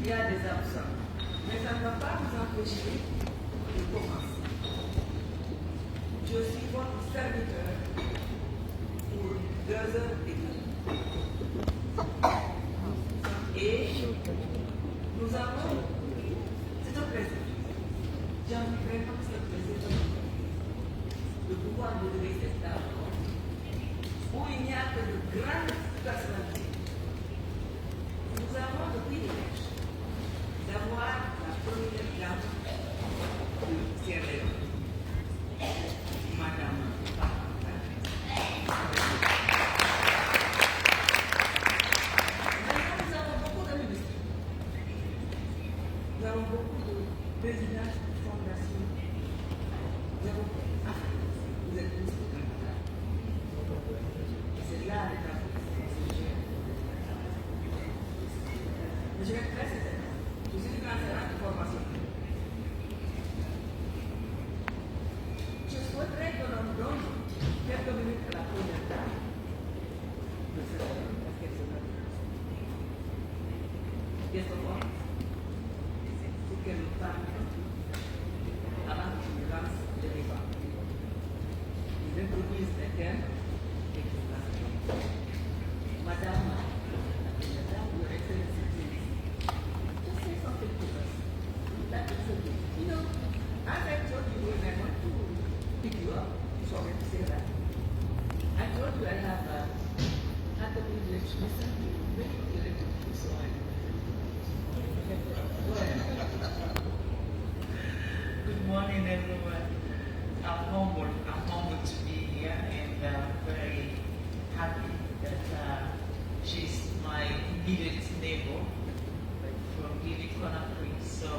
y a des absents. Mais ça ne va pas vous empêcher de commencer. Je suis votre serviteur pour 2h30. Et nous avons, c'est un plaisir. J'en vraiment c'est un plaisir de pouvoir vous donner cette table où il n'y a que de grandes personnalités. Nous avons le privilège d'avoir la première dame de Sierra Leone, Madame. Maintenant, nous avons beaucoup de ministres. Nous avons beaucoup de présidents de fondations. Nous avons vous êtes tous au Canada. C'est là avec la mais je vais être très sincère. Je suis une enseignante de formation. Je souhaiterais que l'on donne quelques minutes à la première dame de cette parce qu'elle se nomme. Qu'est-ce qu'on voit? Pour qu'elle nous parle avant que je me lance le débat. Ils introduisent les thèmes et je vous lance. Madame, la première dame, vous restez ici. Just say something to us. That is okay. You know, as I told you when I went to pick you up, sorry to say that, I told you I have had the privilege to listen to many elected people, so Good morning, everyone. I'm humbled to be here and very happy that she's my immediate neighbor from Gili Conakry. So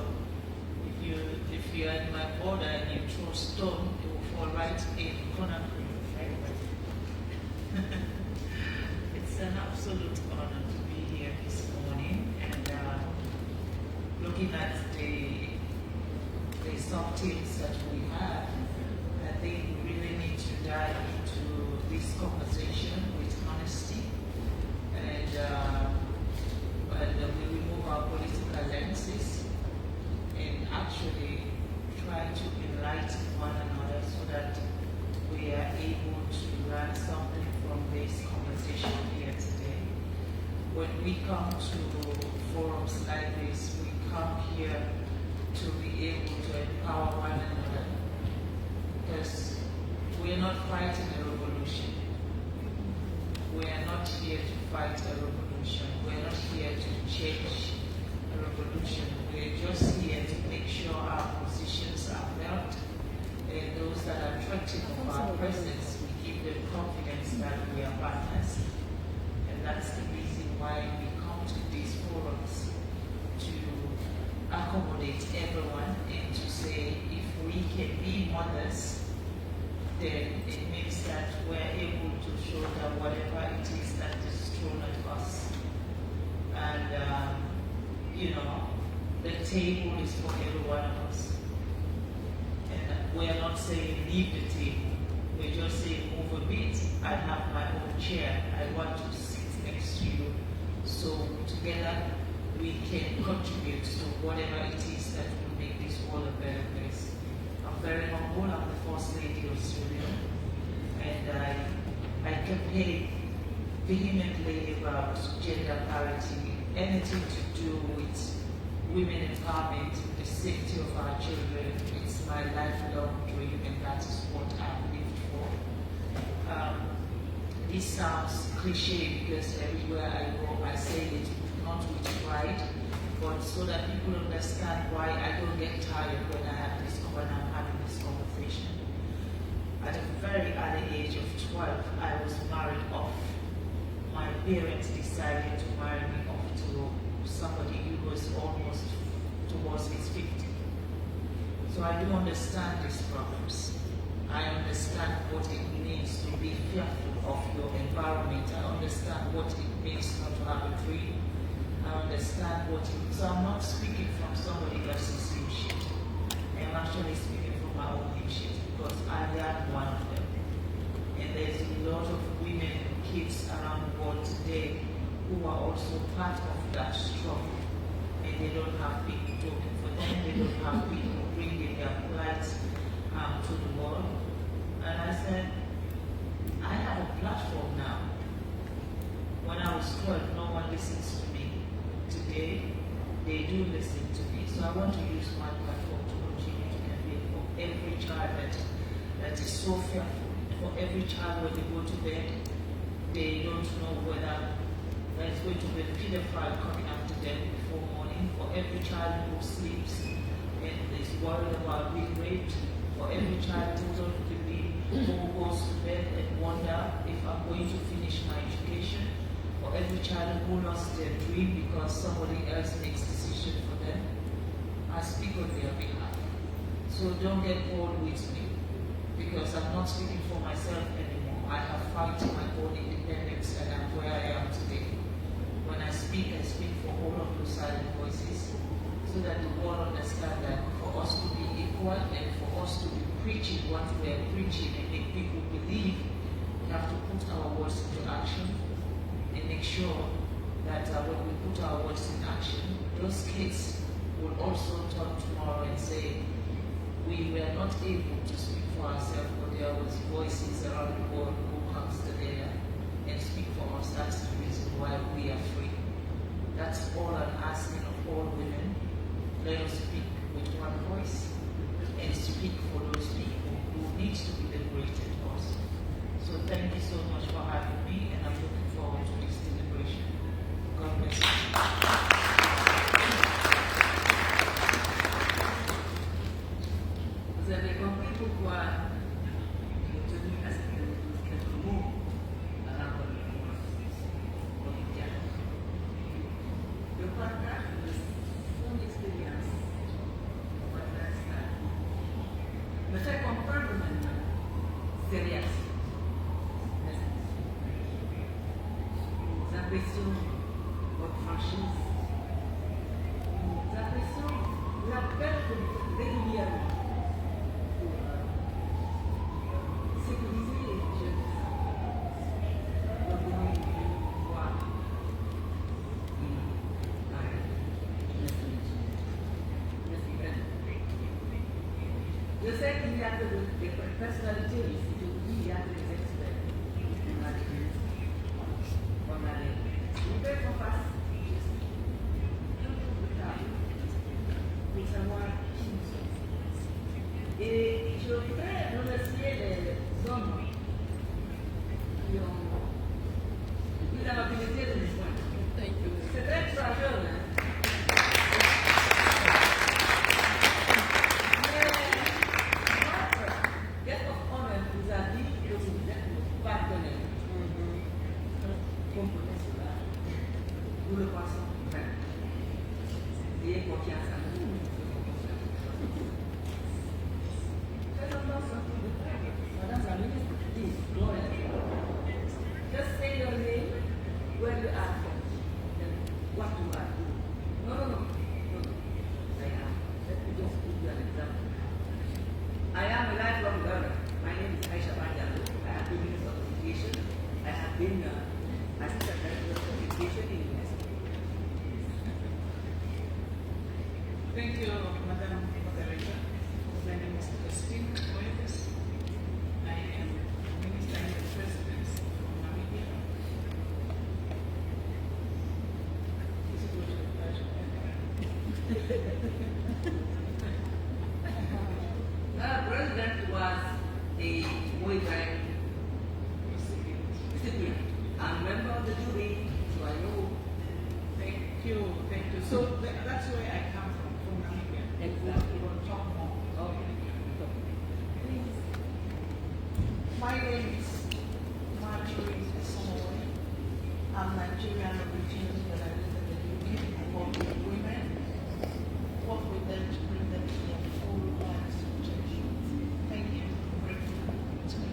if you're in my border and you throw a stone, it will fall right in Conakry. It's an absolute honor to be here this morning and looking at the sub-teams that we have. I think we really need to dive into this conversation with honesty and we remove our political lenses and actually try to enlighten one another so that we are able to learn something from this conversation here today. When we come to forums like this, we come here to be able to empower one another because we are not fighting a revolution. We are not here to fight a revolution. We are not here to change a revolution. We are just here to make sure our positions are felt and those that are attractive of our presence, we give them confidence that we are partners. And that's the reason why we come to these forums to accommodate everyone and to say if we can be mothers, then it means that we're able to show that whatever it is that is thrown at us. And, the table is for every one of us. And we're not saying leave the table. We're just saying move a bit. I have my own chair. I want to sit next to you. So together we can contribute to whatever it is that will make this world a better place. I'm very humble. I'm the First Lady of Sierra Leone, and I campaign vehemently about gender parity, anything to do with women empowerment, the safety of our children. It's my lifelong dream, and that is what I've lived for. This sounds cliche because everywhere I go, I say it not with pride, but so that people understand why I don't get tired when I'm having this conversation. At a very early age of 12, I was married off. My parents decided to marry me off to somebody who was almost towards his 50. So I do understand these problems. I understand what it means to be fearful of your environment. I understand what it means not to have a dream. I understand what it, so I'm not speaking from somebody else's hymn sheet. I'm actually speaking from my own hymn sheet because I am one of them. And there's a lot of women and kids around the world today who are also part of that struggle. And they don't have people talking for them, they don't have people bringing their plight to the world. And I said, I have a platform now. When I was 12, no one listens to me. Today, they do listen to me. So I want to use my platform to continue to campaign for every child that is so fearful, for every child when they go to bed, they don't know whether there's going to be a pedophile coming after them before morning, for every child who sleeps and is worried about being raped, for every child who don't believe, who goes to bed and wonder if I'm going to finish my education, for every child who lost their dream because somebody else makes decision for them. I speak on their behalf. So don't get bored with me, because I'm not speaking for myself anymore. I have fought my own independence and I'm where I am today. When I speak for all of those silent voices, so that the world understand that for us to be equal and for us to be preaching what we are preaching and make people believe, we have to put our words into action and make sure that when we put our words in action, those kids will also turn tomorrow and say, we were not able to speak for ourselves, but there was voices around the world who comes together and speak for us. That's the reason why we are free. That's all I'm asking of all women. Let us speak with one voice and speak for those people who need to be liberated also. So thank you so much for having me, and I'm looking forward to this deliberation. God bless you. Vous avez compris pourquoi j'ai tenu à ce que nous disions quelques mots à l'endroit de mon dialogue. Le partage de son expérience, le partage ça, me fait comprendre maintenant ses réactions. Nous apprécions votre franchise, nous apprécions l'appel que vous faites régulièrement. Je sais qu'il y a des personnalités ici, je vous dis, il y a des experts. On a les ouvert qu'on fasse un tour de table pour savoir qui nous sommes. Et je voudrais remercier les hommes qui ont eu l'amabilité de nous joindre. C'est très courageux, hein? Nous le pensons vraiment. Ayez confiance en nous. Faisons donc un tour de table. Madame la ministre, please, go ahead. Just say your name, where you are from, and what you are doing. No. Let me just give you an example. I am a lifelong learner. My name is Aisha Banjalo. I have been Minister of Education. I have been Assistant Director of Education in UNESCO. Thank you, Madam Moderator. My name is Christine Moedas. I am Minister in the Presidency of Namibia. Is it going to be President was a Moigai recipient. I'm a member of the jury, so I know. Thank you. So that's where I come from Namibia. Exactly. We will talk more. Okay. My name is Marjorie Somoy. I'm Nigerian origin, but I live in the UK. I work with women, work with them to bring them to their full lives potential. Thank you for bringing them to me.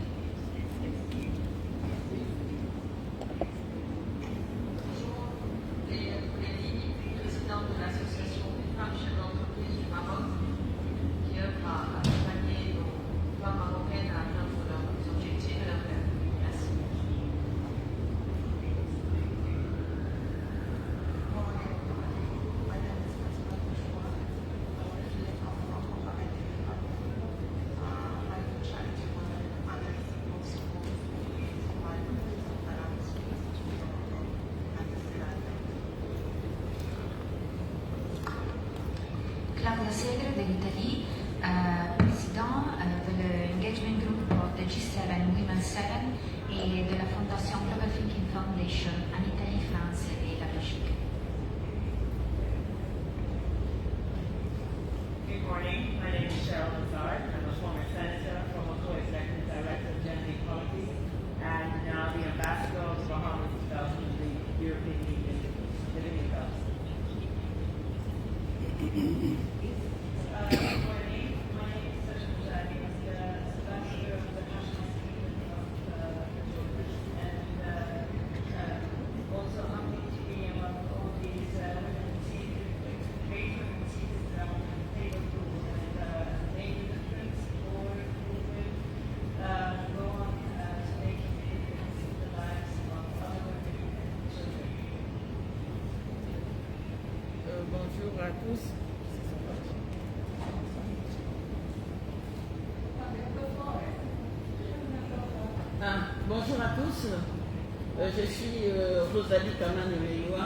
Présidente de l'Association des femmes chefs d'entreprise du Maroc, qui œuvre à accompagner nos femmes marocaines à atteindre leurs objectifs et leurs rêves. Merci. My name is dell'Italie, président de l'Engagement Group of the G7 Women 7 et de la Fondation Global Thinking Foundation en Italie, France et la Belgique. Good morning. My name is Cheryl Lazard. I'm a former senator, former co-executive director of Gender Equality, and now the ambassador of the Bahamas and Belgium to the European Union living in Belgium. Good morning. My name is Sasha Mujahid. I'm the ambassador of the National Kingdom of Jordan, and also happy to be among all these women great women seated around the table to make a difference or movement go on to make a difference in the lives of other women and children. Bonjour à tous. Bonjour à tous. Je suis Rosalie Kamane-Meiwa,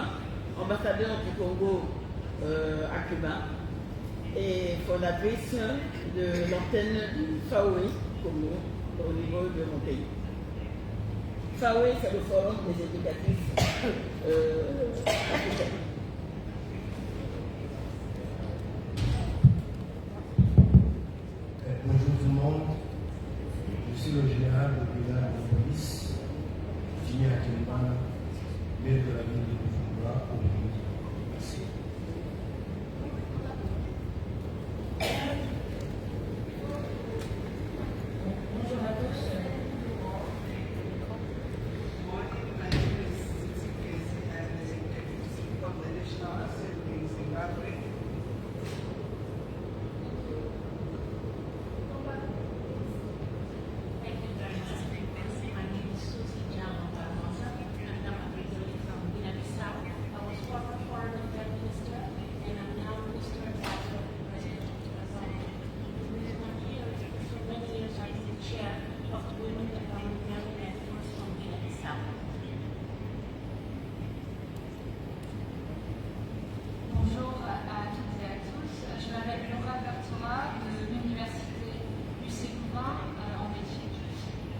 ambassadeur du Congo à Cuba et fondatrice de l'antenne FAWE Congo au niveau de mon pays. FAWE, c'est le Forum des éducatrices africaines. Bonjour tout le monde, je suis le général de brigade de police, Jimmy Akimban, maire de la ville de Bujumbura au Burundi. Merci. Bonjour à tous. My name is Sisi Casey. I'm the executive speaker of the National Assembly in Zimbabwe. Thank you very much. My name is Susie Jama Barbosa, and I'm originally from Guinea-Bissau. I was former foreign affairs minister, and I'm now minister advisor to the president of the Republic. The reason I'm here is because for many years I was the chair of the Women Economic Development Network from Guinea-Bissau. Bonjour à toutes et à tous. Je m'appelle Laura Bertora de l'Université Lucé Louvain en Belgique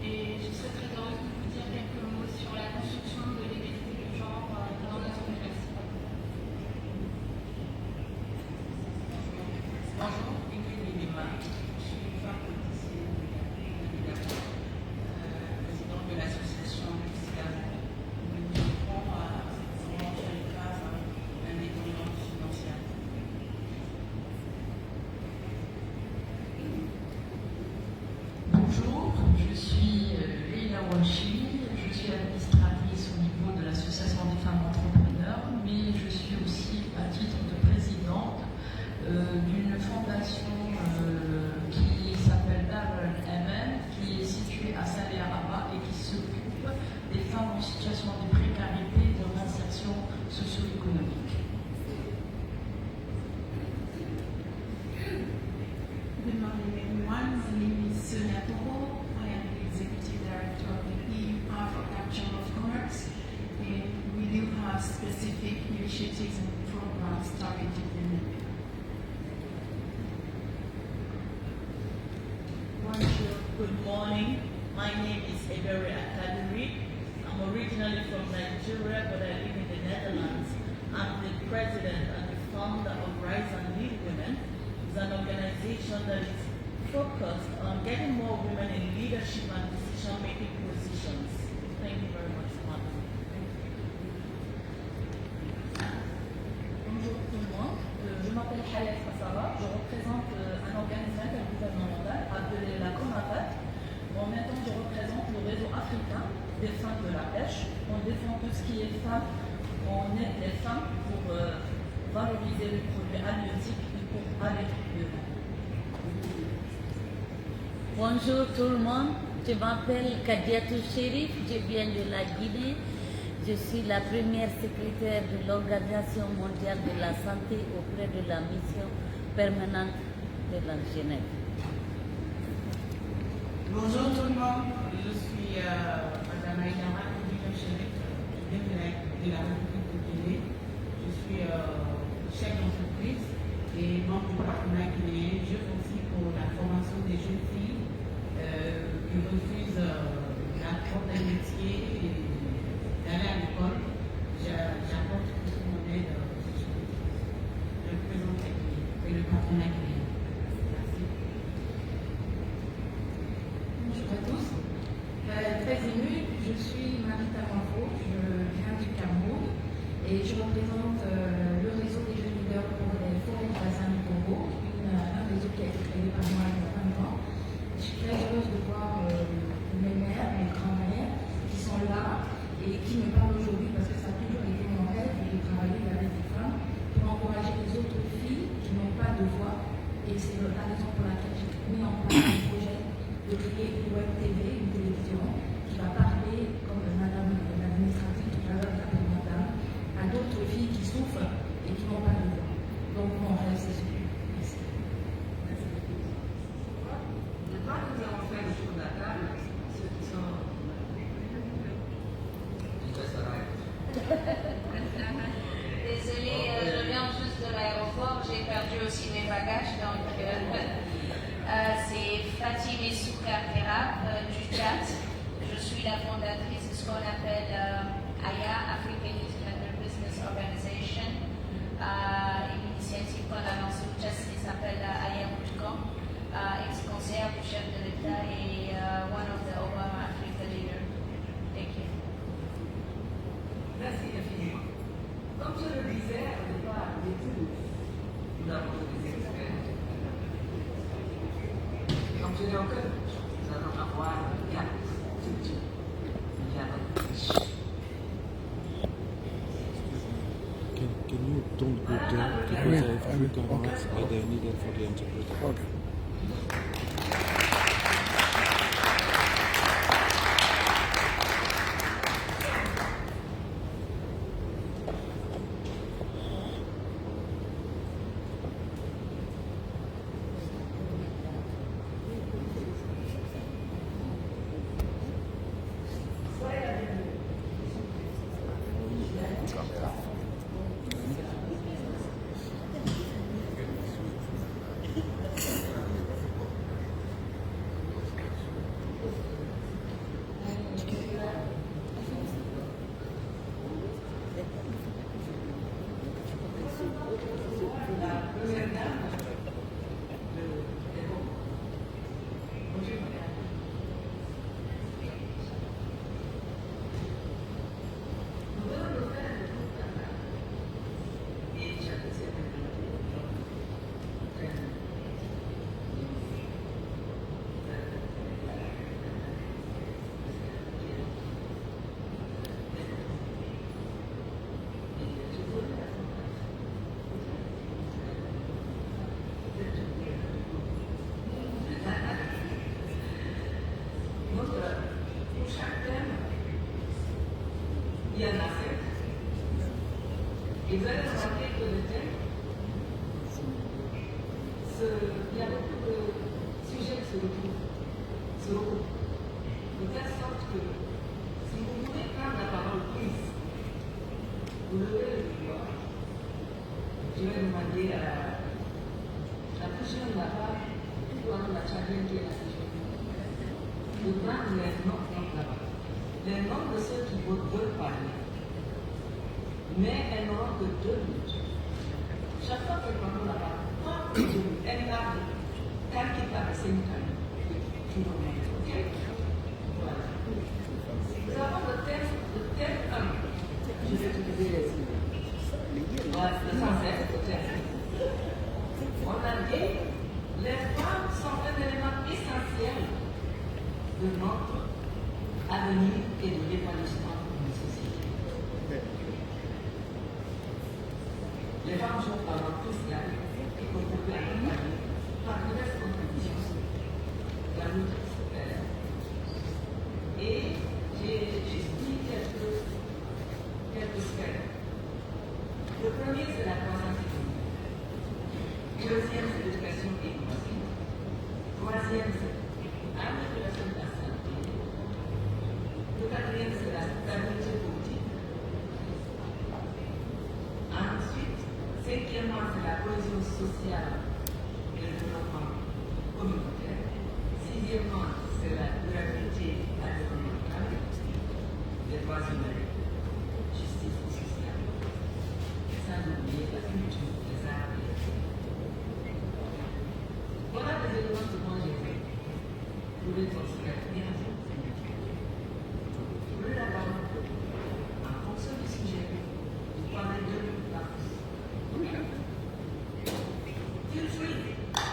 et je serais très heureuse de vous dire quelques mots sur la construction de l'égalité de genre dans notre université. Bonjour, Ingrid Minima. Je suis femme politicienne présidente de l'association Luciane. Nous offrons à les femmes indépendantes financière. Bonjour, je suis Leila Walshi, je suis administratrice au niveau de l'Association des femmes entrepreneurs, mais je suis aussi à titre de présidente d'une fondation qui s'appelle Darul Aman, qui est située à Salé Araba et qui s'occupe des femmes en situation de précarité et de réinsertion socio-économique. Good morning, everyone. My name is Sonia Popo. I am the Executive Director of the EU Africa Chamber of Commerce, and we do have specific initiatives and programs targeted women. Bonjour, good morning. My name is Ebere Akaduri. I'm originally from Nigeria, but I live in the Netherlands. I'm the president and the founder of Rise and Lead Women. It's an organization that is focused on getting more women in leadership and decision-making positions. Thank you very much, Madam. Bonjour tout le monde, je m'appelle Hayat Hassara, je représente un organisme intergouvernemental appelé la CONAFAT. En même temps, je représente le réseau africain des femmes de la pêche. On défend tout ce qui est femmes, on aide les femmes pour valoriser les produits halieutiques et pour aller plus loin. Bonjour tout le monde, je m'appelle Kadiatou Chérif, je viens de la Guinée. Je suis la première secrétaire de l'Organisation mondiale de la santé auprès de la mission permanente de la Genève. Bonjour tout le monde, je suis Madame Aïdara Chérif, je viens de la République de Guinée. Je suis chef d'entreprise et membre du patronat guinéen, j'œuvre aussi pour la formation des jeunes filles qui refusent l'apprendre d'un métier et d'aller à l'école. J'apporte toute mon aide à ces jeunes filles. Je représente la Guinée et le patronat guinéen. Merci. Bonjour à tous. Très émue, je suis Marita Mavo, je viens du Cameroun et je représente le réseau des jeunes leaders pour les forêts du bassin du Congo, un réseau qui a été créé par moi il y a 20 ans. Je suis très heureuse de voir mes mères, mes grands-mères qui sont là et qui me parlent aujourd'hui parce que ça a toujours été mon rêve de travailler avec des femmes pour encourager les autres filles qui n'ont pas de voix. Et c'est la raison pour laquelle j'ai mis en place un projet de créer une web TV, une télévision, qui va parler, comme Madame l'administrative tout à l'heure, Madame, à d'autres filles qui souffrent et qui n'ont pas de voix. Donc mon rêve, c'est celui. Merci. Maintenant que nous avons fait le tour de la table, ceux qui sont... Désolée, je viens juste de l'aéroport, j'ai perdu aussi mes bagages, donc c'est Fatime Soukar Terab du Tchad. Je suis la fondatrice de ce qu'on appelle AYA, African Independent Business Organization, une initiative qu'on a lancée au Tchad qui s'appelle AYA.com, ex-conseillère du chef de l'État et one of the Obama Africa leaders. Thank you. Merci infiniment. Comme je le disais au départ de l'étude, nous avons des experts. Donc je dis que nous allons avoir 4 structures. Il y a notre riche. Can you don't go there because I have African words and they need it for the interpreter. Okay. Il y en a 7. Et vous allez remarquer que le thème, il y a beaucoup de sujets qui se retrouvent. De telle sorte que si vous voulez prendre la parole prise, vous levez le doigt. Je vais demander à la plus jeune là-bas, qui doit la challenger qui est la plus jeune, de prendre les noms là-bas. Les noms de ceux qui veulent parler. Mais elles n'auront que 2 minutes. Chaque fois qu'elle prend la parole, elle garde can't keep at the same time. Ok? Voilà. Nous avons le thème 1. Je vais utiliser les signes. Voilà, le français, le thème. On a dit, les femmes sont un élément essentiel de notre avenir et de l'épanouissement de la société. Les femmes jouent un rôle crucial et contribuent à l'accompagner par diverses contributions de la lutte scolaire. Et j'ai dit quelques sphères. Le premier, c'est la croissance économique. Deuxième, c'est l'éducation et l'innovation. Troisième, c'est l'amélioration de la santé. Le quatrième, c'est la stabilité politique. Ensuite, Cinquièmement, c'est la cohésion sociale et le développement communautaire. Sixièmement, c'est la durabilité environnementale, les droits humains, justice sociale. Sans oublier la culture, les arts et les sciences. Voilà les éléments que moi j'ai fait pour les considérer bien. Je voulais d'abord, en fonction du sujet, vous parler de la France. Tout de suite,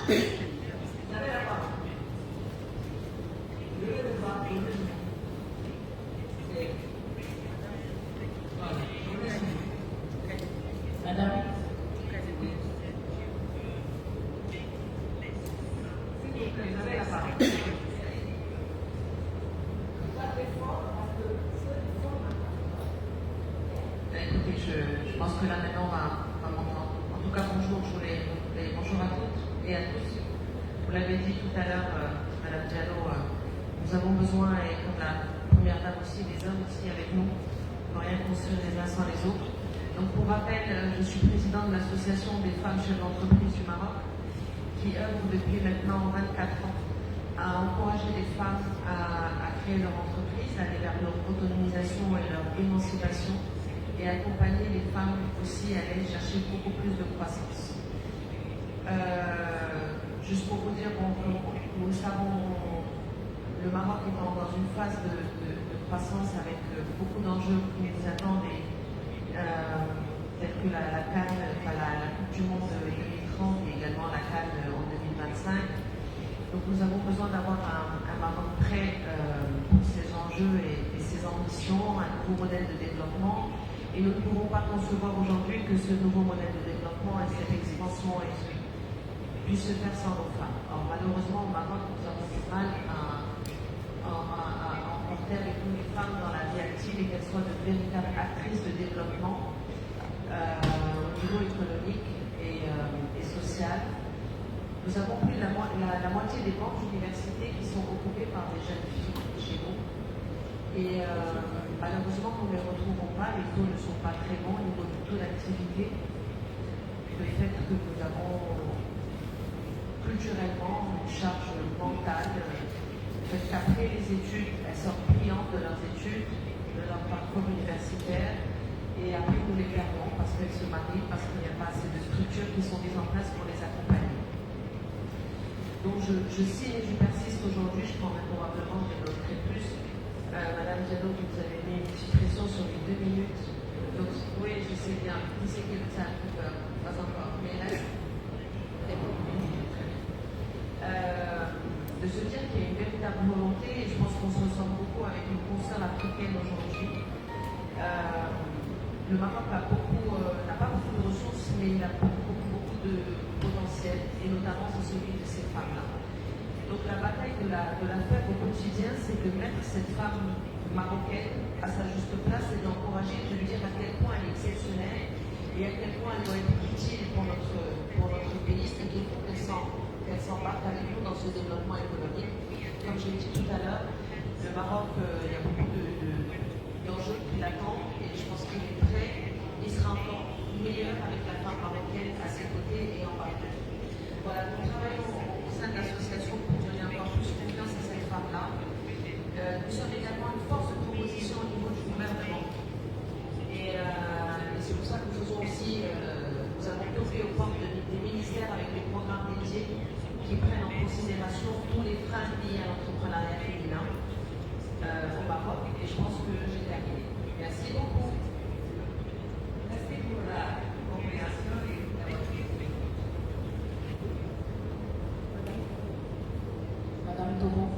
vous avez la parole. Je vais le voir pour le moment. Voilà, je vous laisse. Madame. Écoutez, je pense que là maintenant on va m'entendre. En tout cas, bonjour, bonjour à toutes et à tous. Vous l'avez dit tout à l'heure, Madame Diallo, nous avons besoin, et comme la première dame aussi, des hommes aussi avec nous, pour rien construire les uns sans les autres. Donc pour rappel, je suis présidente de l'association des femmes chefs d'entreprise du Maroc, qui œuvre depuis maintenant 24 ans à encourager les femmes à créer leur entreprise, à aller vers leur autonomisation et leur émancipation, et accompagner les femmes aussi à aller chercher beaucoup plus de croissance. Juste pour vous dire, nous le savons, le Maroc est dans une phase de croissance avec beaucoup d'enjeux qui nous attendent, tels que la CAN, la Coupe du Monde 2030 et également la CAN en 2025. Donc nous avons besoin d'avoir un Maroc prêt pour ces enjeux et ces ambitions, un nouveau modèle de développement. Et nous ne pouvons pas concevoir aujourd'hui que ce nouveau modèle de développement et cette expansion puisse se faire sans nos femmes. Alors malheureusement, au Maroc, nous avons du mal à emporter avec nous les femmes dans la vie active et qu'elles soient de véritables actrices de développement au niveau économique et social. Nous avons plus la moitié des banques d'université qui sont occupées par des jeunes filles chez nous. Et malheureusement, nous ne les retrouvons pas, les taux ne sont pas très bons au niveau du taux d'activité. Le fait que nous avons culturellement une charge mentale, le fait qu'après les études, elles sortent brillantes de leurs études, de leur parcours universitaire, et après nous les perdons parce qu'elles se marient, parce qu'il n'y a pas assez de structures qui sont mises en place pour les accompagner. Donc je signe et je persiste aujourd'hui, je prendrai probablement, je développerai plus. Madame Diallo, vous avez mis une petite pression sur les 2 minutes. Donc, oui, je sais bien. Qui c'est qui a un peu peur? Pas encore. Mais là, de se dire qu'il y a une véritable volonté, et je pense qu'on se ressemble beaucoup avec une consoeur africaine aujourd'hui. Le Maroc n'a pas beaucoup de ressources, mais il a beaucoup de potentiel, et notamment c'est celui de ces femmes-là. Donc la bataille de la faire au quotidien, c'est de mettre cette femme marocaine à sa juste place et d'encourager, de lui dire à quel point elle est exceptionnelle et à quel point elle doit être utile pour notre pays, et qu'il faut qu'elle s'embarque avec nous dans ce développement économique. Comme je l'ai dit tout à l'heure, le Maroc, il y a beaucoup d'enjeux qui l'attendent, et je pense qu'il est prêt. Il sera encore meilleur avec la femme marocaine à ses côtés et en partage. Voilà, nous travaillons au sein de l'association pour donner encore plus confiance à cette femme-là. Nous sommes également une force de proposition au niveau du gouvernement. Et c'est pour ça que nous faisons aussi, nous avons toqué aux portes des ministères avec des programmes dédiés qui prennent en considération tous les freins liés à l'entrepreneuriat féminin au Maroc. Et je pense que j'ai terminé. Merci beaucoup. Merci pour la compréhension et la Madame Togo.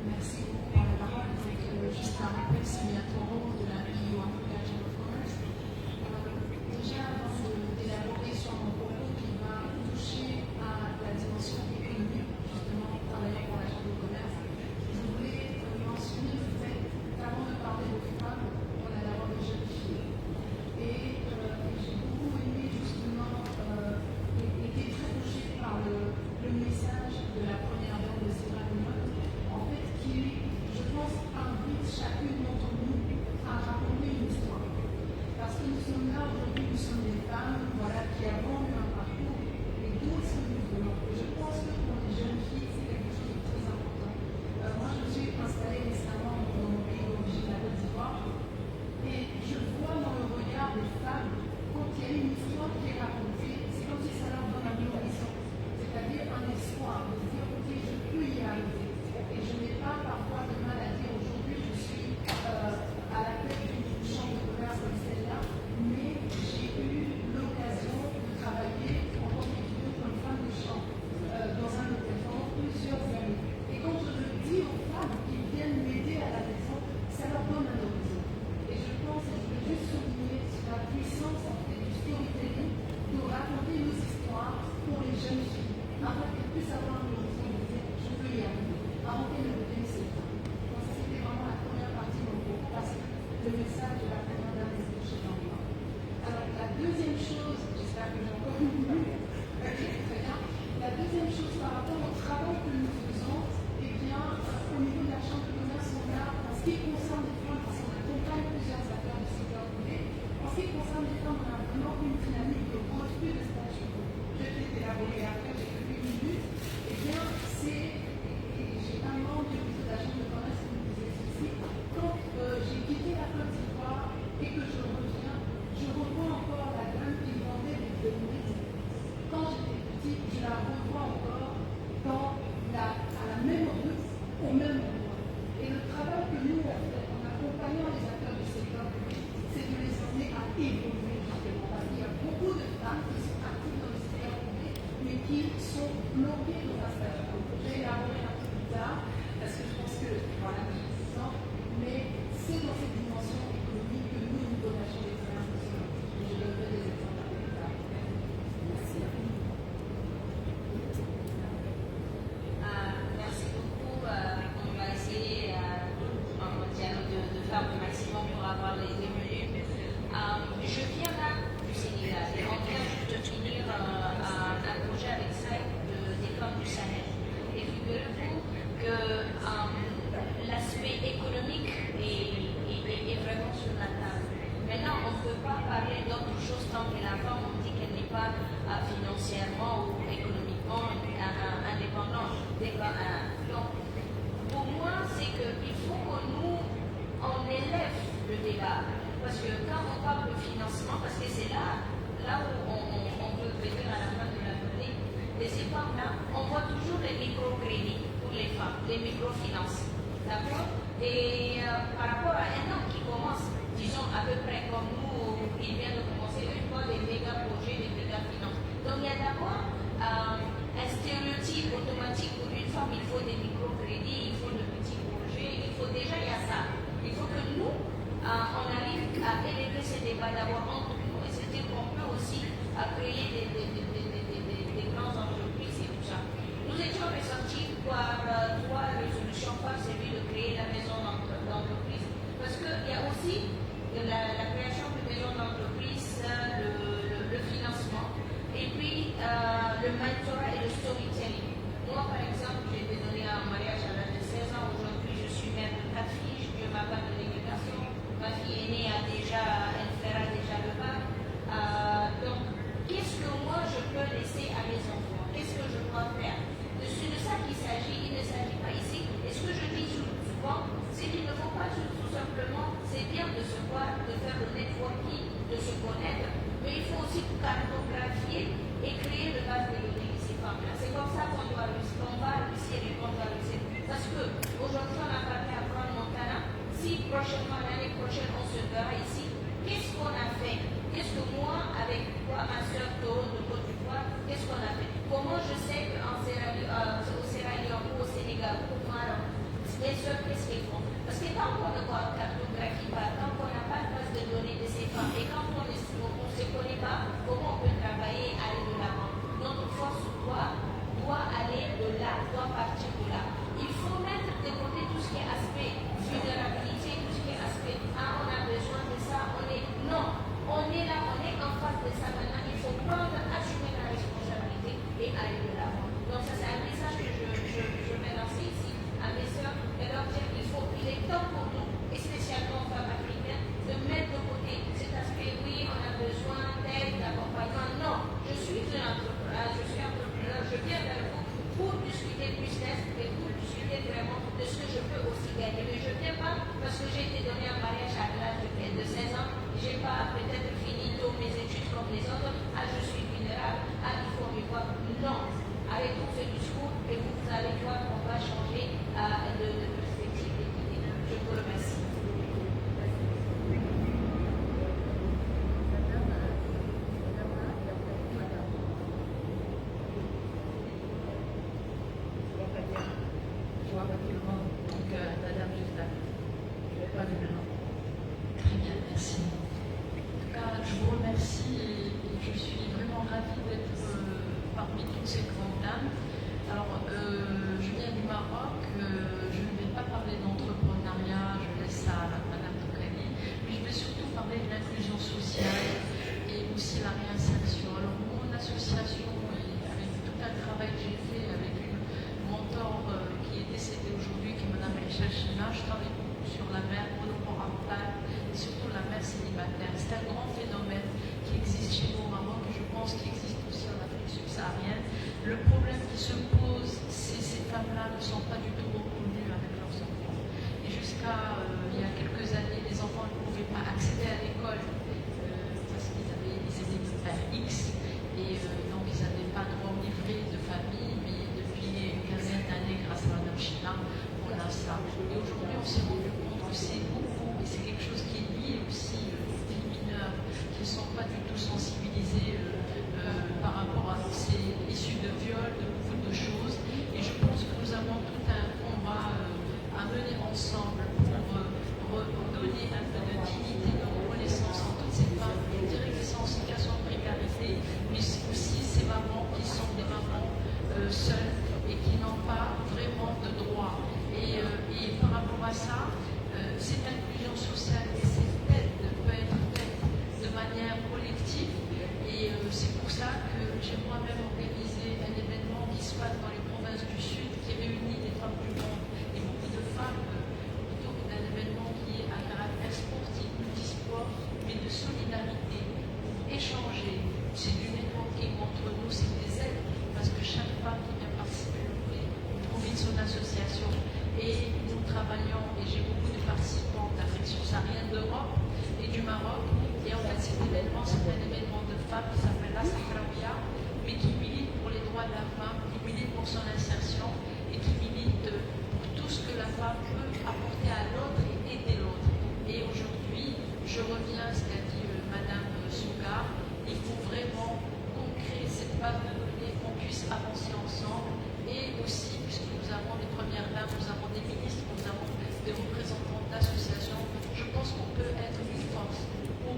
Merci beaucoup pour la parole. Avec juste un rappel, Samia Toro de la EU Africa Chamber of Commerce. Déjà, avant d'élaborer sur mon propos qui va toucher à la dimension économique, justement, travaillant pour la Chambre de commerce, je voulais mentionner le fait qu'avant de parler de femmes, on a d'abord des jeunes filles. Et j'ai beaucoup aimé justement, été très touchée par le message de la première dame de Sierra Leone, en fait, qui, je pense, invite chacune d'entre nous sens en fait du storytelling, de raconter nos histoires pour les jeunes filles, afin qu'elles puissent avoir un horizon de dire je veux y arriver, avant qu'elles ne deviennent ses femmes. Donc ça c'était vraiment la première partie de mon cours, parce que le message de la première dame est touché dans le monde. Alors la deuxième chose, j'espère que j'ai encore une minute, ok, très bien. La deuxième chose par rapport au travail que nous faisons, eh bien, au niveau de la Chambre de commerce, on a, en ce qui concerne les femmes, parce qu'on accompagne plusieurs acteurs du secteur privé, en ce qui concerne les femmes, on a vraiment une dynamique de refus de statut. Je vais élaborer après, j'ai que 8 minutes. Eh bien, c'est, et j'ai un membre du réseau de la Chambre de commerce qui me disait ceci, quand j'ai quitté la Côte d'Ivoire et que je reviens, je revois encore la dame qui vendait des beignets. Quand j'étais petite, je la revois encore à la même rue, au même endroit. Et le travail que nous on fait en accompagnant les acteurs du secteur public, c'est de les emmener à évoluer justement. Parce qu'il y a beaucoup de femmes qui sont actives dans le secteur public, mais qui sont bloquées dans un statut. Je vais élaborer un peu plus tard, parce que je pense que, voilà, je suis disant, mais c'est dans cette dimension économique que nous tâchons d'expérience aussi. Je donnerai des exemples plus tard. Merci. Merci beaucoup. On va essayer en dialogue de faire le maximum pour avoir les 2 minutes. Je viens là du Sénégal et on vient juste de finir un projet avec SAIC des femmes du Sahel. Et figurez-vous que l'aspect économique est vraiment sur la table. Maintenant, on ne peut pas parler d'autre chose tant que la femme, on dit qu'elle n'est pas financièrement ou économiquement indépendante. Donc, pour moi, c'est qu'il faut que nous, on élève le débat. Parce que quand on parle de financement, parce que c'est là où on peut venir à la fin de la journée, et ces femmes-là, on voit toujours les microcrédits pour les femmes, les microfinances. D'accord? Et par rapport à un homme qui commence, disons à peu près comme nous, il vient de commencer une fois des méga projets, des méga finances. Donc il y a d'abord un stéréotype automatique pour une femme, il faut des microcrédits, il faut de petits projets, il y a ça. Il faut que nous, on arrive à élever ce débat d'abord entre nous et c'est-à-dire qu'on peut aussi créer des grandes entreprises et tout ça. Nous étions ressortis par 3 résolutions, par celui de créer la maison d'entreprise. Parce qu'il y a aussi la création de maison d'entreprise, le financement, et puis le mentorat et le storytelling. Moi, par exemple, j'ai été donnée à un mariage à l'âge de 16 ans. Aujourd'hui, je suis mère de 4 filles, je ma part de l'éducation. Ma fille aînée elle fera déjà le bac. Donc, qu'est-ce que moi je peux laisser à mes enfants? Qu'est-ce que je dois faire? C'est de ça qu'il s'agit. Il ne s'agit pas ici. Et ce que je dis souvent, c'est qu'il ne faut pas tout simplement, c'est bien de se voir, de faire le networking, de se connaître, mais il faut aussi cartographier et créer le base de données de ces femmes-là. C'est comme ça qu'on va réussir et qu'on doit réussir. Parce qu'aujourd'hui, on a parlé à Grand Montana. Si prochainement, l'année prochaine, on se verra ici, qu'est-ce qu'on a fait? Qu'est-ce que moi, avec toi, ma soeur Toro de Côte d'Ivoire, qu'est-ce qu'on a fait? Comment je sais qu'au Sierra Leone ou au Sénégal ou au Maroc, les soeurs, qu'est-ce qu'ils font? Parce que tant qu'on ne cartographie pas, tant qu'on n'a pas de base de données de ces femmes, et quand on ne se connaît pas, comment on peut travailler, aller de l'avant? Notre force doit aller de là, doit partir de là. Il faut mettre de côté tout ce qui est aspect vulnérabilité, tout ce qui est aspect on a besoin de ça, non, on est là, on est en face de ça maintenant, il faut assumer la responsabilité et aller de l'avant. Donc ça c'est un message que je vais lancer ici à mes soeurs et leur dire qu'il est temps pour nous, et spécialement ravie d'être parmi toutes ces grandes dames. Alors, je viens du Maroc, je ne vais pas parler d'entrepreneuriat, je laisse ça à Madame Tokani, mais je vais surtout parler de l'inclusion sociale et aussi la réinsertion. Alors, mon association, avec tout un travail que j'ai fait avec une mentor qui est décédée aujourd'hui, qui est Madame Michel China, je travaille beaucoup sur la mère monoparentale et surtout la mère célibataire. C'est un grand phénomène qui existe chez nous au Maroc et je pense qu'il existe aussi en Afrique subsaharienne. Le problème qui se pose, c'est que ces femmes-là ne sont pas du tout reconnues avec leurs enfants. Et jusqu'à il y a quelques années, les enfants ne pouvaient pas accéder à l'école parce qu'ils étaient de père X et donc ils n'avaient pas droit au livret de famille, mais depuis une quinzaine d'années, grâce à Madame China, on a ça. Et aujourd'hui, on s'est rendu compte que c'est beaucoup, et c'est quelque chose qui est lié aussi aux filles mineures qui ne sont pas du tout sensibilisées par rapport à ces issues de viol, de beaucoup de choses. Et je pense que nous avons tout un combat à mener ensemble pour donner un peu de dignité, de reconnaissance à toutes ces femmes. Je dirais qu'elles sont en situation de précarité, mais aussi ces mamans qui sont des mamans seules et qui n'ont pas vraiment de droits. Et par rapport à ça, cette inclusion sociale et cette aide peut être faite de manière collective. Et c'est pour ça que j'ai moi-même organisé un événement qui se passe dans les provinces du Sud, qui réunit des femmes du monde et beaucoup de femmes, plutôt qu'un événement qui est à caractère sportif, multisport, mais de solidarité, pour échanger. C'est du networking entre nous, c'est des aides, parce que chaque femme qui vient participer trouve son association. Et nous travaillons, et j'ai beaucoup de participants d'Afrique subsaharienne, d'Europe et du Maroc. Et en fait, cet événement, c'est un événement de femmes qui s'appelle la Sahraouia, mais qui milite pour les droits de la femme, qui milite pour son insertion et qui milite pour tout ce que la femme peut apporter à l'autre et aider l'autre. Et aujourd'hui, je reviens à ce qu'a dit Madame Sougar, il faut vraiment qu'on crée cette base de données, qu'on puisse avancer ensemble. Et aussi, puisque nous avons des premières dames, nous avons des ministres, nous avons des représentants d'associations, je pense qu'on peut être une force pour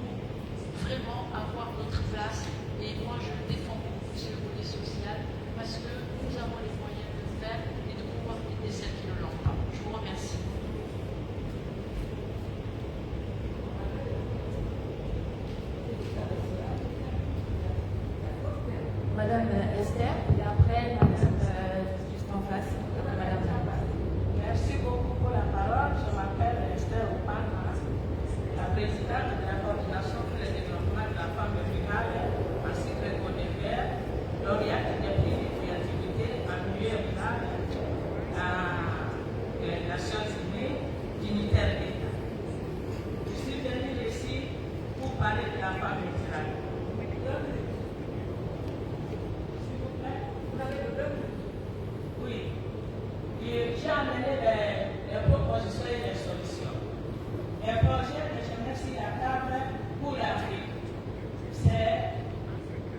vraiment avoir notre place. Et moi, je défends beaucoup ce volet social parce que nous avons les moyens de le faire et de pouvoir aider celles qui ne l'ont pas. Je vous remercie. Madame Esther, et après, juste en face, Madame. Merci beaucoup pour la parole. Je m'appelle Esther Opana, la présidente de la coordination pour le développement de la femme rurale, ainsi que le CODEFER, lauréate des prix de créativité en milieu rural des Nations Unies, dignitaire d'État. Je suis venue ici pour parler de la femme rurale. Oui. J'ai amené les propositions et les solutions. Les projets que je mets sur la table pour l'Afrique, c'est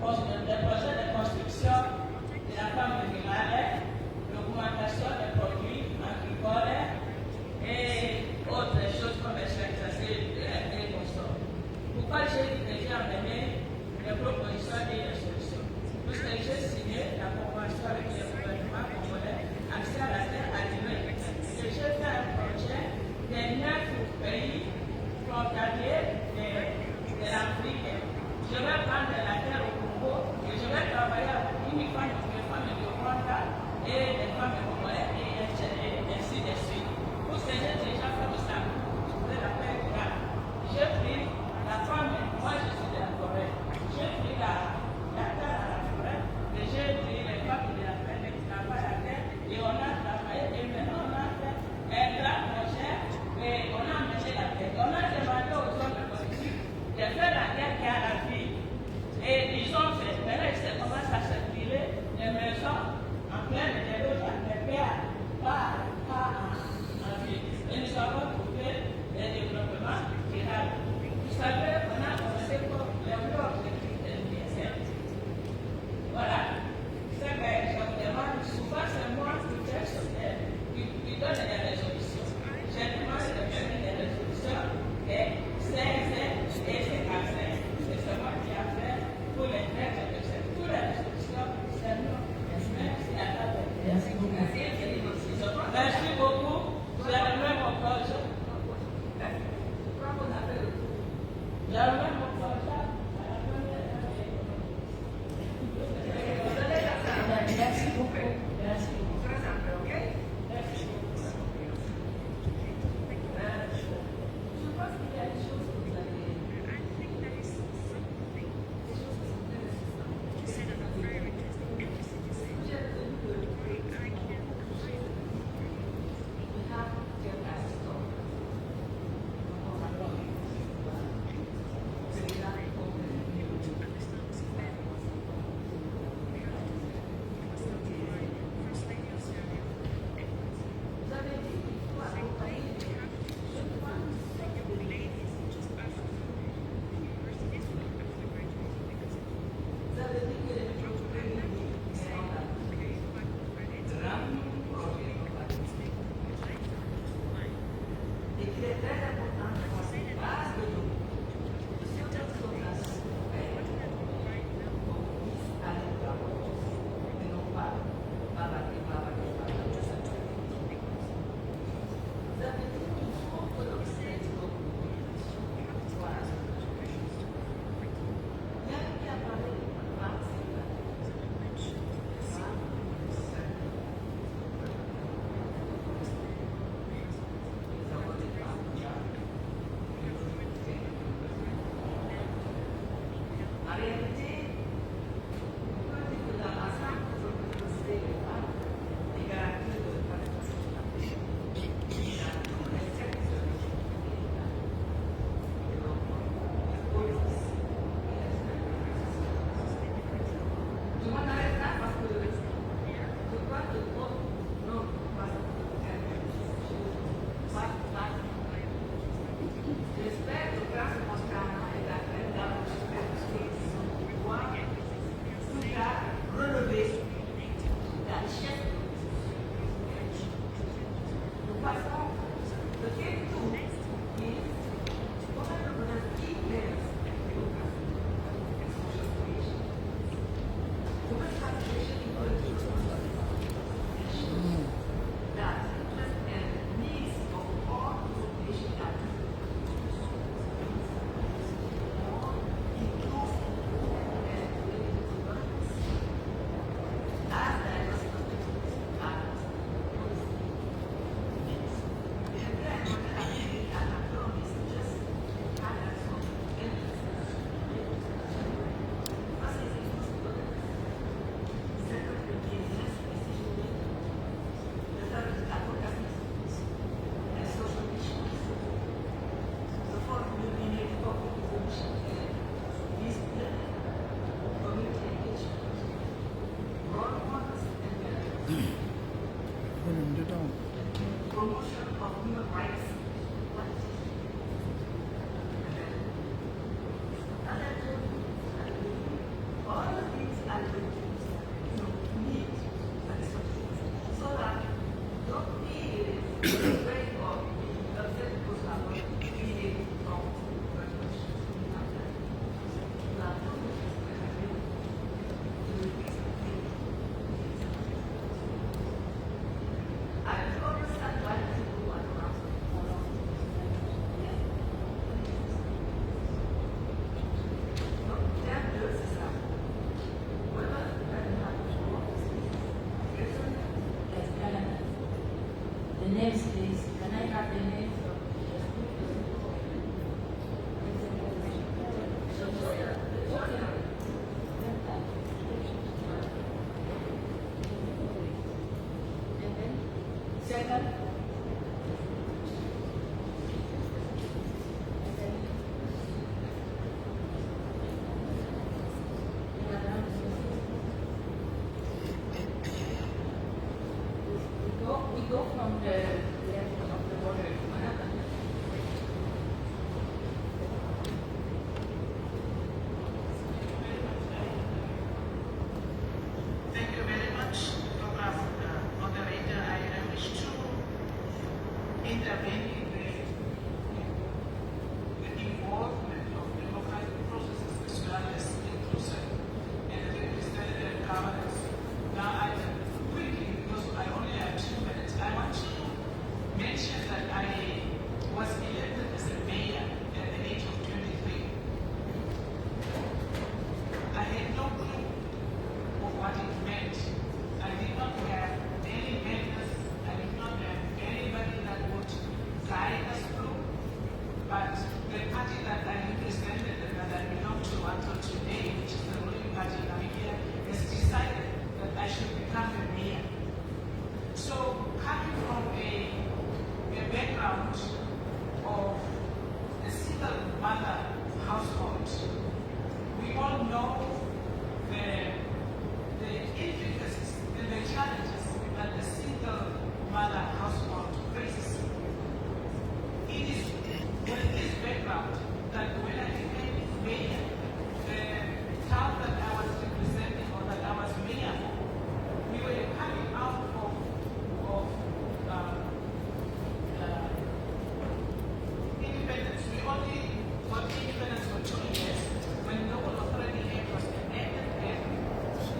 le projet de construction de la femme rurale, l'augmentation des produits agricoles et autres choses comme l'extractation des consorts. Pourquoi j'ai dit que j'ai amené les propositions et les solutions? Parce que j'ai signé la convention avec le gouvernement congolais, accès à la terre animée. Et j'ai fait un projet des 9 pays frontaliers de l'Afrique. Je vais prendre la terre au Congo et je vais travailler uniquement avec les femmes de Rwanda et les femmes congolaises et ainsi de suite. Parce que j'ai déjà fait ça. Je voulais la paix rurale. J'ai pris la femme, moi je suis de la forêt. J'ai pris la terre à la forêt et j'ai pris les femmes de la forêt qui travaillent à la terre et on a travaillé et maintenant on a fait un grand projet et on a amené la terre. On a demandé aux hommes politiques de faire la guerre qui a la vie. Et ils ont fait. Maintenant ils commencent à circuler des maisons en pleine de l'eau, pas en ville. Et nous avons trouvé le développement durable. Vous savez, on a commencé pour les blocs de l'UNICEF. Voilà. C'est que je vous demande, souvent c'est moi qui donne des résolutions. Je demande de donner des résolutions et c'est moi qui a fait pour les traites de cette mother household. We all know the intricacies and the challenges that the single mother household faces. It is with this background that when I became mayor, the town that I was representing or that I was mayor for, we were coming out of independence. We only got independence for 2 years when local authority act was enacted and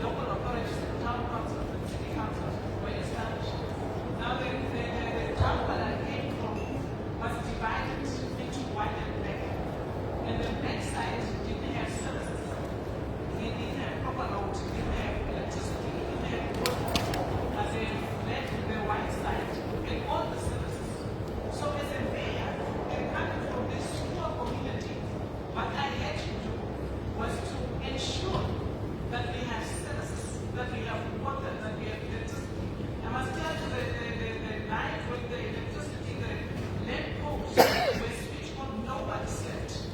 local authorities, the town councils and city councils were established. Now the town that I came from was divided into white and black. And the black side didn't have services. It didn't have proper roads, it didn't have electricity, it didn't have water. As in the white side and all the services. So as a mayor, and coming from this poor community, what I had to do was to ensure that we have services, that we have water, that we have electricity. I must tell you the night with the electricity, the lamp posts were switched on, nobody slept.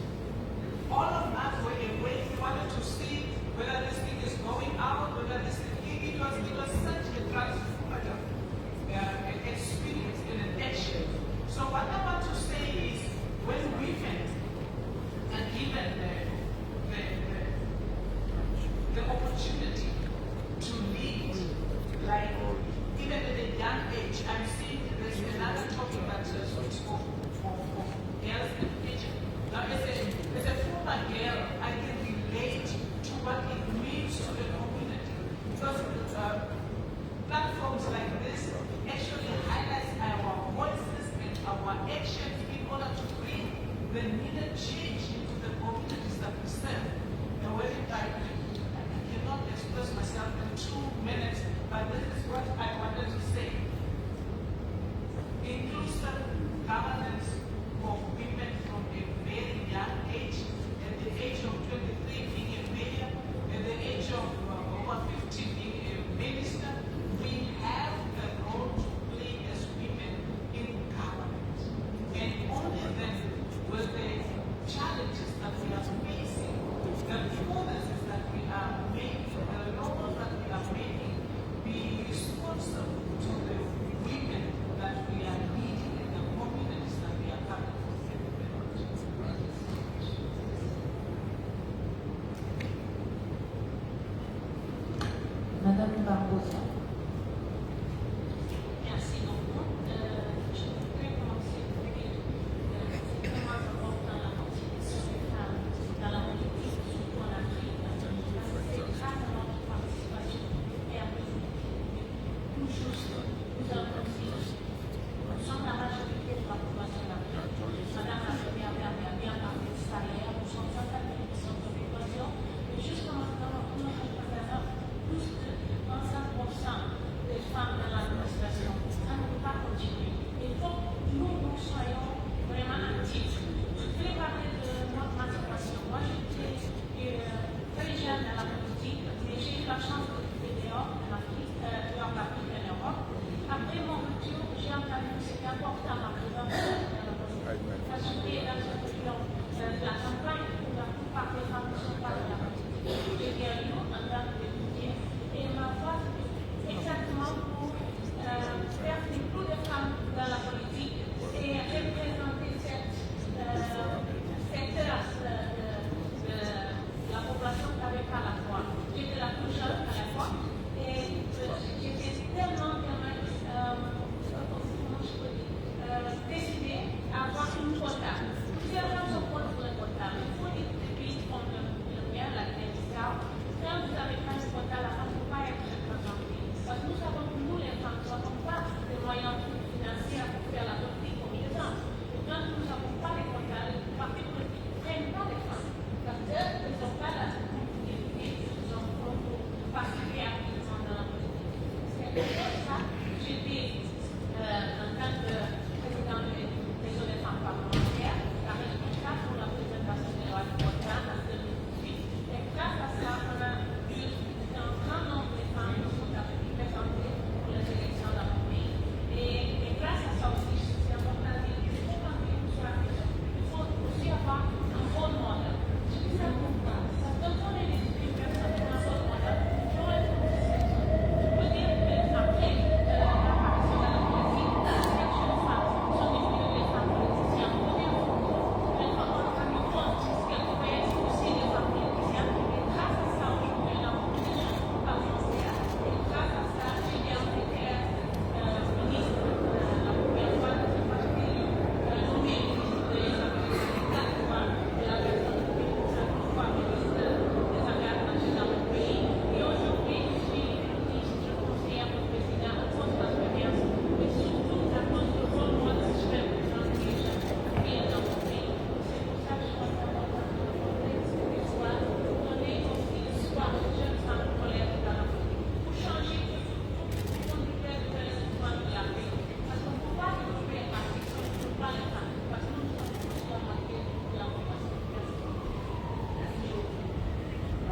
All of us were awake. We wanted to see whether this thing is going out, whether this thing, it was such a transformative experience in an action. So what I want to say is, when women are given the opportunity to lead, like even at a young age, I'm seeing there's another topic that speaks of girls' education. Now, as a former girl, I can relate to what it means to the community. Because platforms like this actually highlights our voices and our actions in order to bring the needed change into the communities that we serve. And when I cannot express myself in 2 minutes, but this is what I wanted to say. Inclusive governance of women from a very young age, at the age of 23 being a mayor, at the age of over 50 being a minister, we have a role to play as women in government. And only then will the challenges that we are facing, the policies that we are making, the laws that we are making, be responsive to the women that we are leading in the communities that we are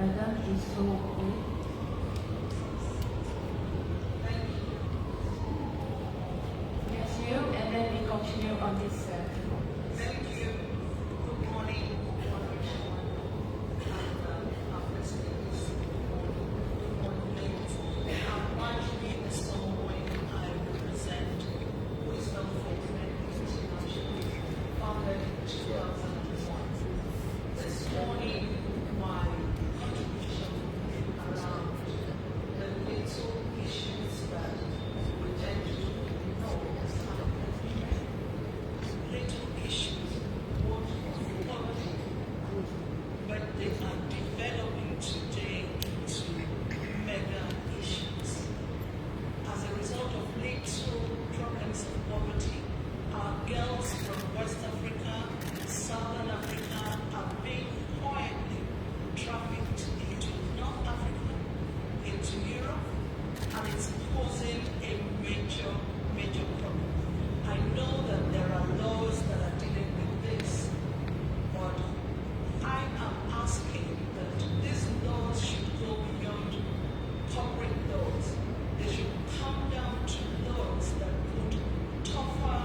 Madame Dissot. Yes, you, and then we continue on this. Thank you. Good morning, everyone. I'm listening this morning. Good morning, ladies. I'm Marjorie Esomowoye. I represent Wisdom for Women International, founded in 2001. This morning, my contribution will be around the little issues that we tend to ignore as women. Little issues, what poverty, but they are developing today into mega issues. As a result of little problems of poverty, our girls from West Africa, Southern Africa are being quietly trafficked into North Africa, into Europe, and it's posing a major, major problem. I know that there are laws that are dealing with this, but I am asking that these laws should go beyond corporate laws. They should come down to laws that put tougher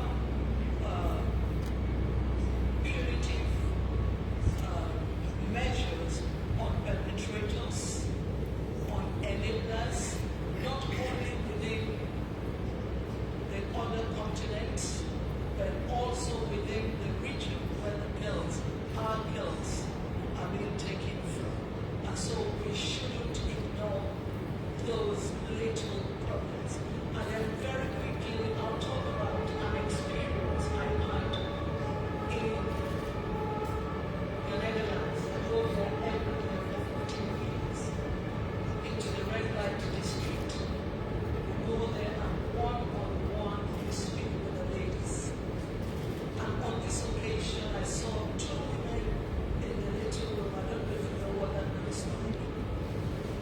punitive measures on perpetrators, on enablers, not only within the other continents, but also within the region where the girls, our girls, are being taken from. And so we shouldn't ignore those little problems. And then very quickly, I'll talk about an experience I had in the Netherlands. I drove there every day for 14 years into the red light district. Go there and one-on-one speak with the ladies. And on this occasion, I saw two women in the little room. I don't know if you know what that looks like.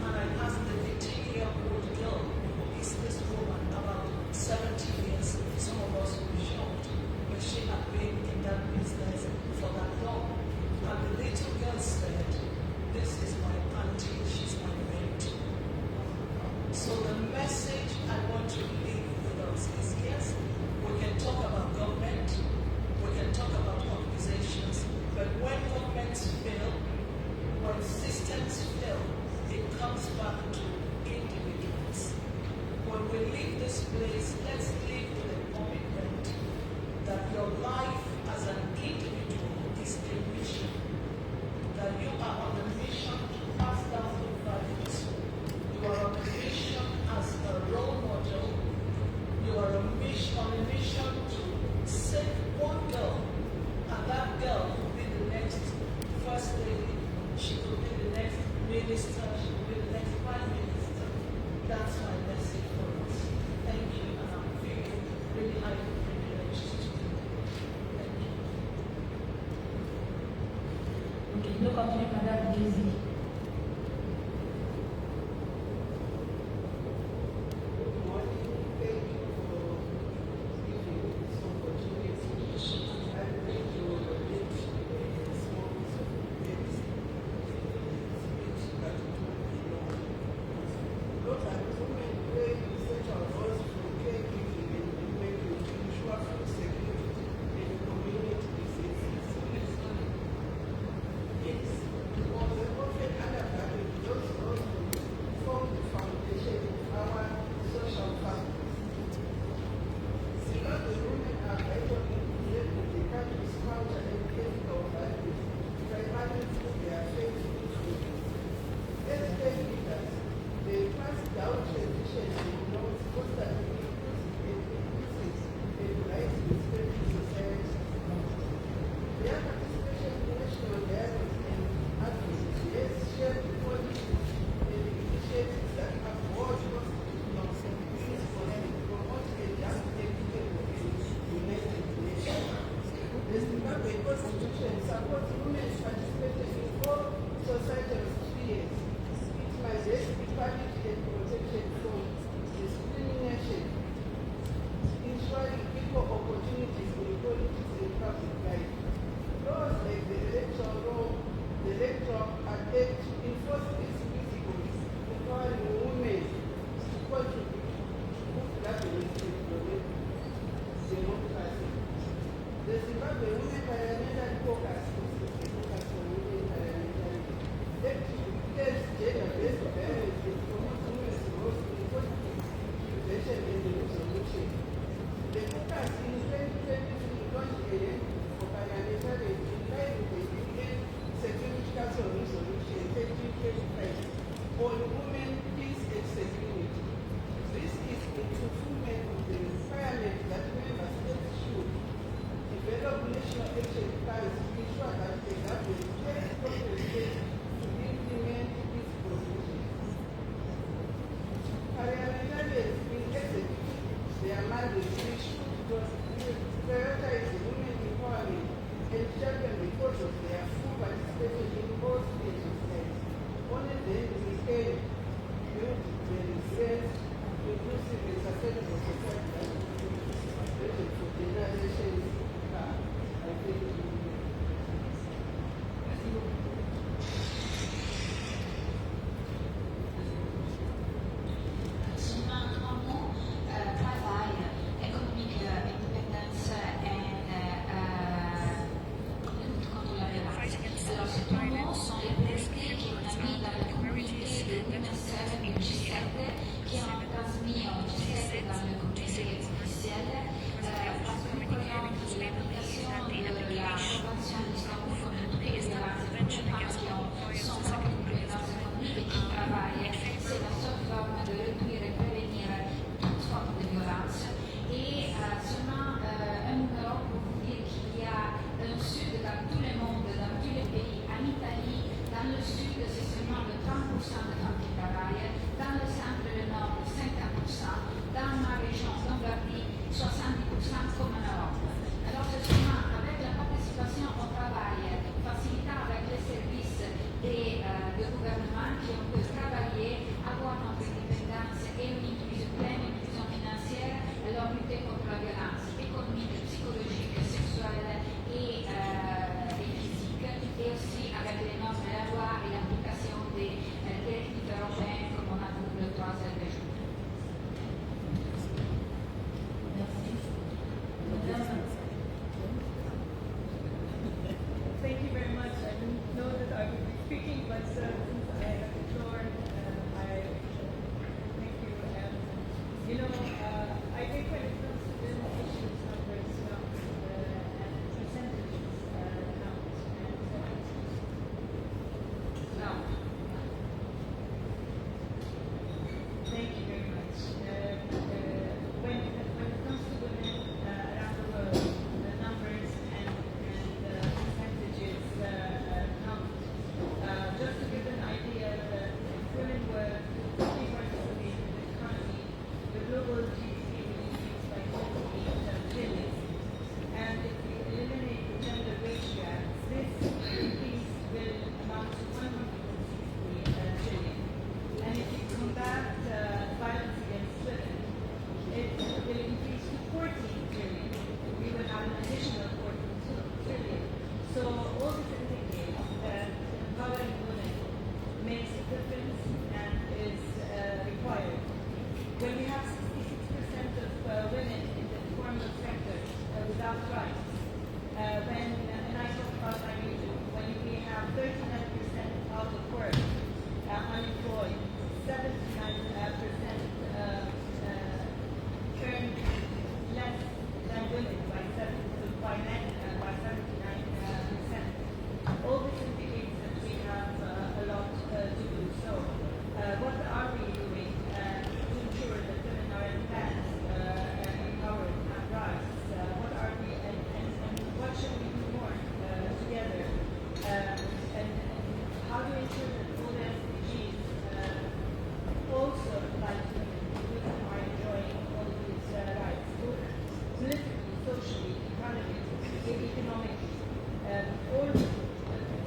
And I asked the 18-year-old girl, who is this woman, about 70 years, some of us will be shocked, but she had been in that business for that long. And the little girl said, "This is my auntie, she's my mate." So the message I want to leave with us is, yes, we can talk about government, we can talk about organizations, but when governments fail, when systems fail, it comes back to individuals. When we leave this place, let's leave with a commitment that your life as an individual is a mission, that you are on a mission to pass down the values. You are on a mission as a role model. You are on a mission to save one girl, and that girl will be the next first lady. She could be the next minister. She could be the next prime minister. That's my message for us. Thank you, and I'm feeling really highly privileged to do that. Thank you. Okay, nous continuons, Madame Daisy. Laws like the electoral law, the electoral act to enforce this then we aim to realize inclusive and sustainable society. Vision for the United Nations, I think. Travail, économique, indépendance et lutte contre la violence. Alors, ces trois mots sont les politiques qu'on a mis dans la communauté de UNICEF et du G7, qui ont transmis au G7 dans le communiqué officiel, parce que nous croyons que l'application de la Convention d'Istanbul contre toutes les violences contre les femmes qui sont mortes pour les violences économiques et qui travaillent, c'est la seule forme de réduire et prévenir toute forme de violence. Et seulement un numéro pour vous dire qu'il y a un sud dans tout le monde, dans tous les pays. En Italie, dans le sud, c'est seulement le 30% de femmes qui travaillent, dans le centre et le nord, 50%, dans ma région, Lombardie, 70% comme en Europe. Alors c'est seulement avec la participation au travail, facilitant avec les services des gouvernements qui ont pu travailler, avoir notre indépendance et une inclusion pleine, une inclusion financière, et leur lutter contre la violence économique, psychologique, sexuelle et physique, et aussi avec les normes de la loi et l'application des directives européennes comme on a vu le 3 juin. Thank you very much. I didn't know that I would be speaking, but since I have the floor, I thank you. You know, I think when it comes to this issues, numbers count, and percentages count, and thank you very much. When it comes to women around the world, the numbers and percentages count. Just to give an idea, if women were fully participating in the economy, the global GDP will increase by 28 billion. And if we eliminate the gender wage gap, this increase will amount to 160 billion. And if we combat violence against women, it will increase to 14 trillion. We will have an additional 14 trillion. So all this indicates that empowering women makes a difference and is required. When we have 66% of women in the formal sector without rights, and I talk about my region, when we have 39% out of work, unemployed, 79% earn less than women by 79%. All this indicates that we have a lot to do. So, what are we doing to ensure that women are advanced, empowered, and rise? What are we, and what should we do more together? And how do we ensure that all the SDGs also apply to women? Women are enjoying all these rights, both politically, socially, economically, all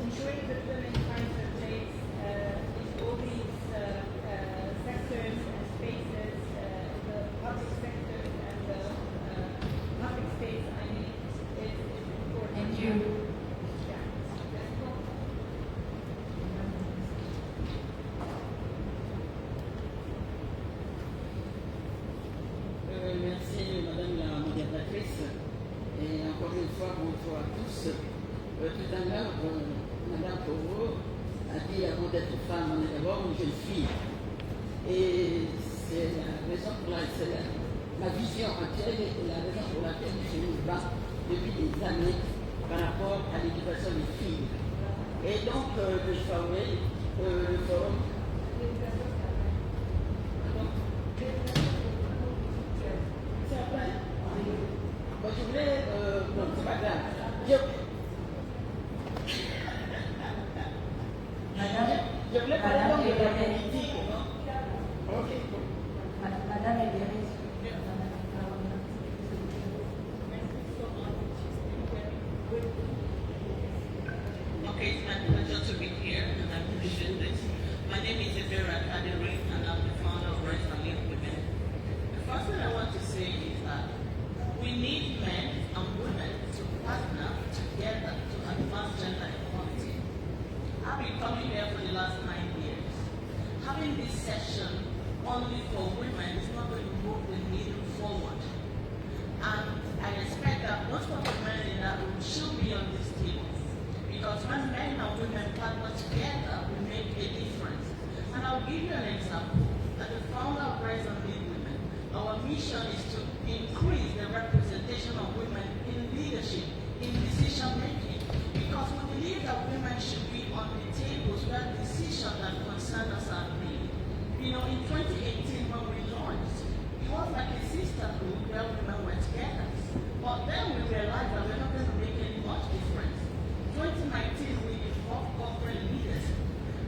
ensuring that women find their place in all these sectors and spaces, the public sector and the public space, I mean, is important. Thank you. Yeah. Merci Madame la modératrice et encore une fois bonjour à tous. Tout à l'heure, Madame Toro a dit avant d'être femme, on est d'abord une jeune fille. Et c'est la raison pour laquelle, ma vision actuelle et la raison pour laquelle je me bats depuis des années par rapport à l'éducation des filles. Et donc, le forum. Bon, je voulais, bon, c'est pas grave. Je voulais parler de la politique, non? Ok. Madame Eberis. Okay, it's my pleasure to be here, and I appreciate this. My name name is Ebera Kadiri, and I'm the founder of Rise and Lead Women. The first thing I want to say is that we need men and women to partner together to advance gender equality. I've been coming here for the last 9 years. Having this session only for women is not going to move the needle forward. And I expect that most of the men in that room should be on this table. Because when men and women partner together, we make a difference. And I'll give you an example. As the founder of Rise and Lead Women, our mission is to increase the representation of women in leadership, in decision making. Because we believe that women should be on the tables where decisions that concern us are made. You know, in 2018 when we launched, it was like a sisterhood where women were together. But then we realized that we're not going to make any much difference. 2019, we involved corporate leaders,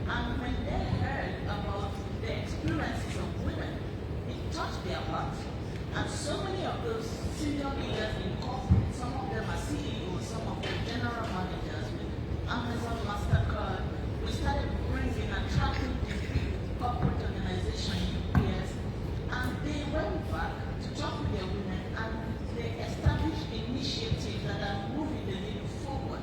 and when they heard about the experiences of women, it touched their hearts. And so many of those senior leaders in corporate, some of them are CEOs, some of them general managers with Amazon, MasterCard, we started bringing and tracking this big corporate organization, UPS, and they went back to talk with their women, and they established initiatives that are moving the needle forward.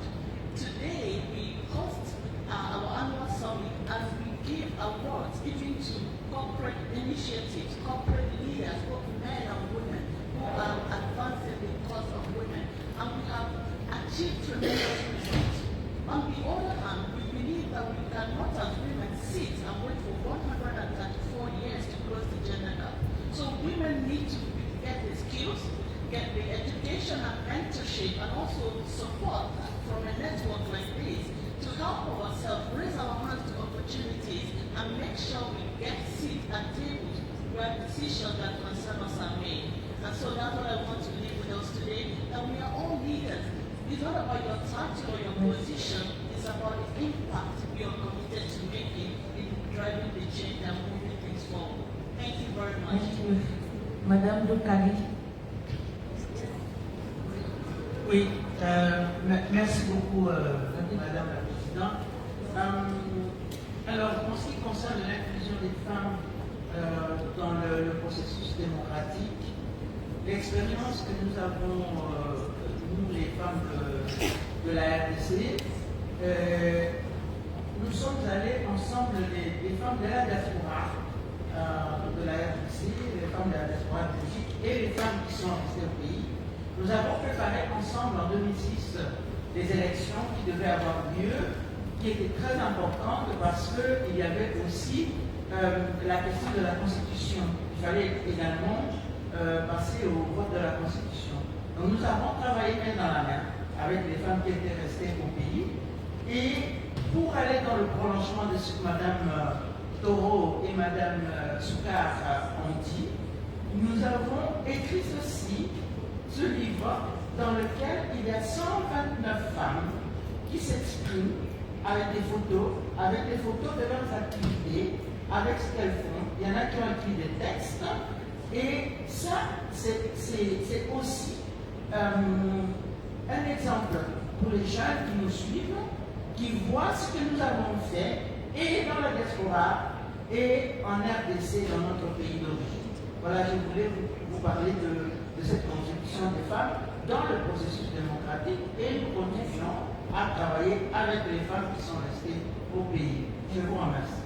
Today, we host our annual summit and we give awards even to corporate initiatives, corporate leaders, both men and women, who are advancing the cause of women. And we have achieved tremendous results. On the other hand, we believe that we cannot as women sit and wait for 134 years to close the gender gap. So women need to get the skills, get the education and mentorship, and also support from a network like this to help ourselves raise our hands to opportunities and make sure we get seats at tables where decisions that concern us are made. And so that's what I want to leave with us today, that we are all leaders. It's not about your title or your position, it's about the impact we are committed to making in driving the change and moving things forward. Thank you very much. Thank you. Madame Doukali. Oui, merci beaucoup, Madame la Présidente. Alors, en ce qui concerne l'inclusion des femmes dans le processus démocratique, l'expérience que nous avons, nous les femmes de la RDC, nous sommes allés ensemble, les femmes de la diaspora de la RDC, les femmes de la diaspora de Belgique et les femmes qui sont restées au pays. Nous avons préparé ensemble en 2006 des élections qui devaient avoir lieu, qui étaient très importantes parce qu'il y avait aussi la question de la Constitution. Il fallait également passer au vote de la Constitution. Donc nous avons travaillé main dans la main avec les femmes qui étaient restées au pays. Et pour aller dans le prolongement de ce que Mme Toro et Mme Soukar ont dit, nous avons écrit ce livre dans lequel il y a 129 femmes qui s'expriment avec des photos de leurs activités, avec ce qu'elles font. Il y en a qui ont écrit des textes. Et ça, c'est aussi un exemple pour les jeunes qui nous suivent, qui voient ce que nous avons fait, et dans la diaspora, et en RDC, dans notre pays d'origine. Voilà, je voulais vous parler de cette contribution des femmes dans le processus démocratique, et nous continuons à travailler avec les femmes qui sont restées au pays. Je vous remercie.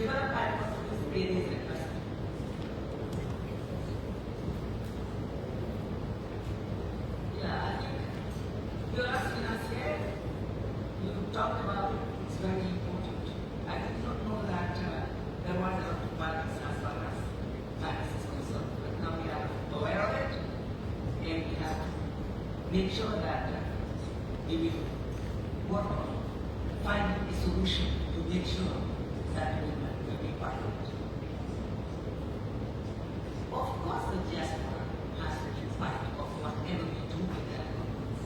développement économique et des investissements. Violence financière, you talked about it, it's very important. I did not know that there was a lot of violence as far as finance is concerned, but now we are aware of it, and we have to make sure that we will work on finding a solution to make sure that we will be part of it. Of course, the diaspora has to be part of whatever we do with their governments.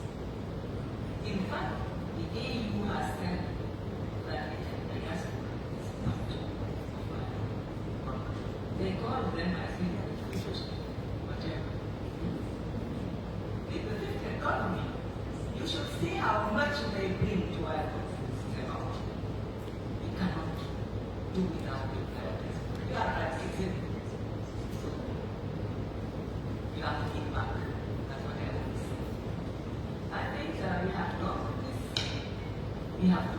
In fact, the AU has said that the diaspora is not they call them, I think, whatever. In the fifth economy, you should see how much they bring to our countries. We cannot do without the diaspora. You are right, it's in. So, you have to give back. That's what I always say. I think we have done this. We have to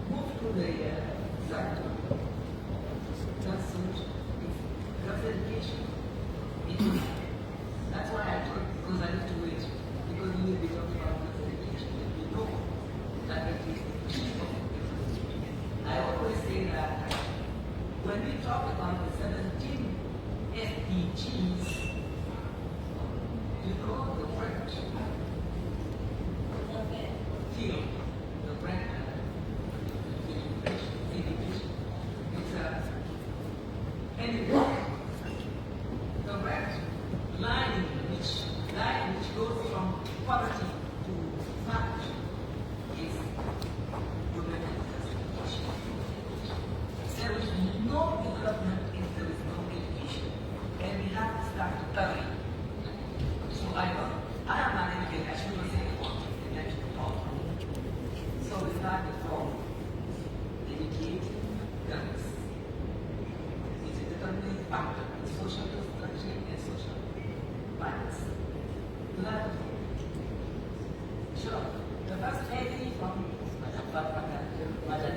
move to the sector. That's solution. That's education. That's why I told, because I need to wait. Because we will be talking about education. And we know that it is the key of education. I always say that when we talk about the 17 SDGs, you know the word feel, the brand, it's anyway, the red line which goes from poverty to poverty is women education. There is no development if there is no education, and we have to start early. So I am an educator, I shouldn't say so we start from educating girls. It's a determining factor in social structure and social violence. Sure. The first lady from Madam Barbara, Madam